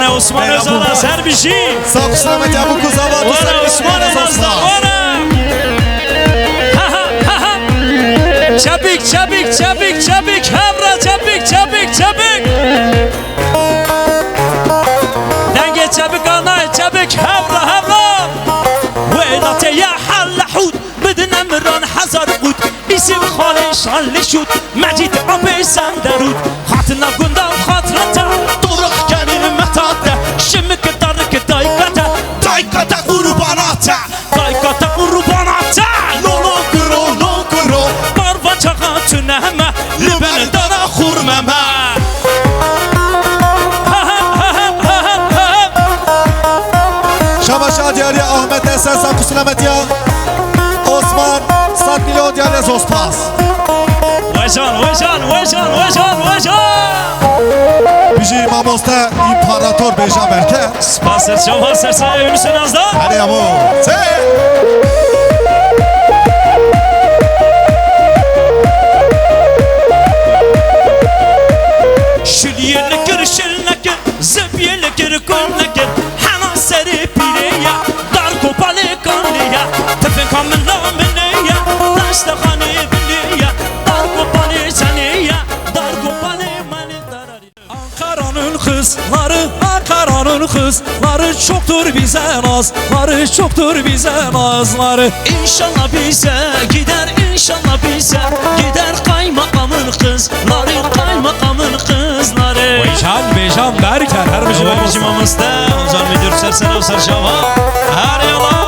Osman Özal'a ser bir şey. Sapsına ya bu kız hava Vana Osman Özal'da vana. Çabuk çabuk çabuk çabuk Havra çabuk çabuk çabuk. Denge çabuk anay çabuk Havra Havra. Veylate ya hallahud بدنا مران حزر قد اسم خالش هلشود مجید آبی سندرود خاطرنا گنده و خاطرتا طرق کنیم متاده شمک دارک دایکتا دایکتا قرباناتا دایکتا قرباناتا Lolo kuro باروا چاقا تنهمه لبن دانا خورممه Şabaşa diyarı Ahmet Esen Sakusulamet ya Osman 100 milyon diyarı Zospas Vejan Bizi İmamosta İmparator Beja Berke Spasır çavha serse Hüsnü Azda Hadi ya bu Şilyelikir şilnekir Zibyelikir könlekir Hana seri pireya Dar kopali kanliya Tefin kamilla minniya Taşta khani biliya Dar kopali saniya Dar kopali mani darari Ankara'nın kızları Ankara'nın kızları Çoktur bize nazları Çoktur bize nazları İnşallah bize gider İnşallah bize gider Kaymakamın kızları Kaymakamın kızları Bejan Berker her Bizim amımızda Ozan Müdür Sersene Sarşava Her yola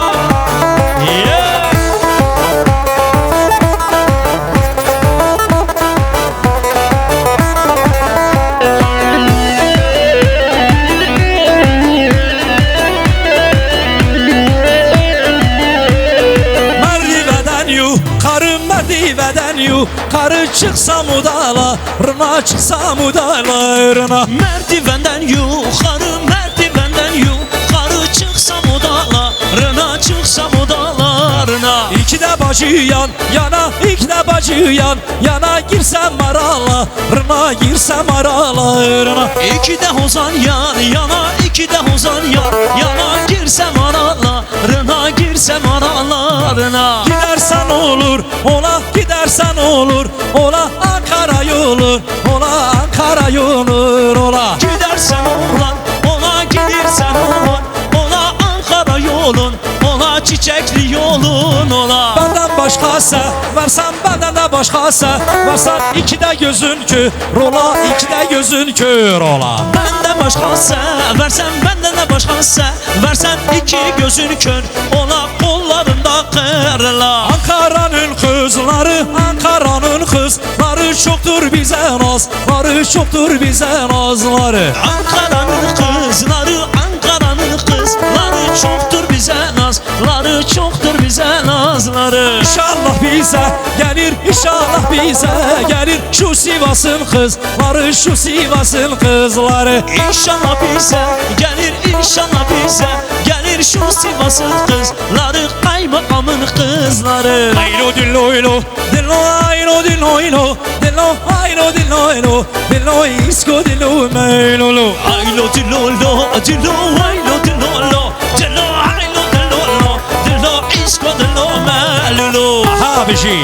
Merdiveden yukarı merdiveden yukarı çıksam udalarına çıksam udalarına Merdivenden yukarı merdivenden yukarı çıksam odalarına çıksam odalarına İki de bacı yan yana iki de bacı yan yana girsem aralarına girsem aralarına İki de hozan yan yana iki de hozan yan yana girsem aralarına girsem aralarına Gidersen olur ola gidersen olur ola Ankara yolun ola Ankara yolun ola Gidersen olan ola gidersen olan ola Ankara yolun ola çiçekli yolun ola Benden başkası versen benden de başkası versen iki de gözün kör ola iki de gözün kör ola Benden başkası versen benden de başkası versen iki gözün kör ola kollarında kırla Ankara'nın kızları Ankara'nın kızları çoktur bize nazları çoktur bize nazları Ankara'nın kızları Ankara'nın kızları çoktur bize nazları çoktur bize nazları İnşallah bize gelir inşallah bize gelir şu Sivas'ın kızları şu Sivas'ın kızları İnşallah bize gelir inşallah bize gelir şu Sivas'ın kızları kaymakamın kızları Aylo dilloylo dillo aylo dilloylo dillo aylo dilloylo dillo isko dillo meylolo Aylo dillolo dillo aylo dillolo dillo aylo dillolo dillo isko dillo meylolo Aha bir şey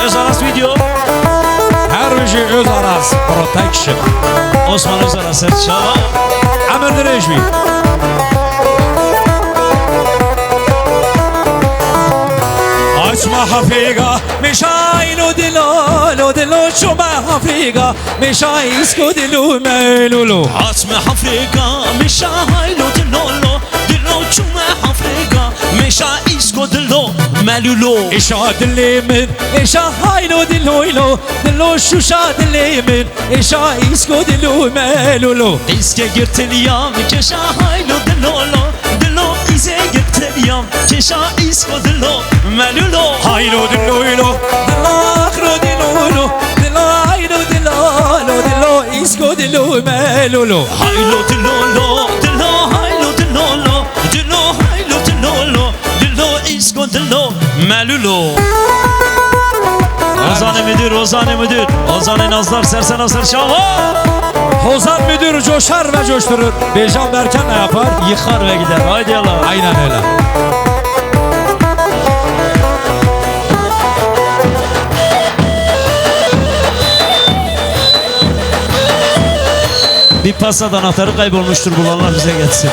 Özaras video her bir şey Özaras Protection Osman Özaras Serçava Amir Direşmi Açma hafiga Meşaylo dilo Çuma hafiga Meşayisko dilo meylulu Açma Afrika Meşaylo dilo Çuma Afrika Meşayisko dilo meylulu İşa dilimin İşa haylo dilo Şuşa dilimin İşa isko dilo meylulu İske girtiliyam Keşa haylo dilo İze girtiliyam Keşa isko dilo meylulu Haylo dilo Akro dilo haylo dilo isko dilo meylulu Haylo dilo haylo dilo haylo dilo isko dilo meylulu Ozan Müdür Ozan Nazlar Sersen Asır Şava Hozan müdür coşar ve coşturur. Beycan Berken ne yapar? Yıkar ve gider. Haydi yallah. Aynen öyle. Bir Passat anahtarı kaybolmuştur, bulanlar bize gelsin.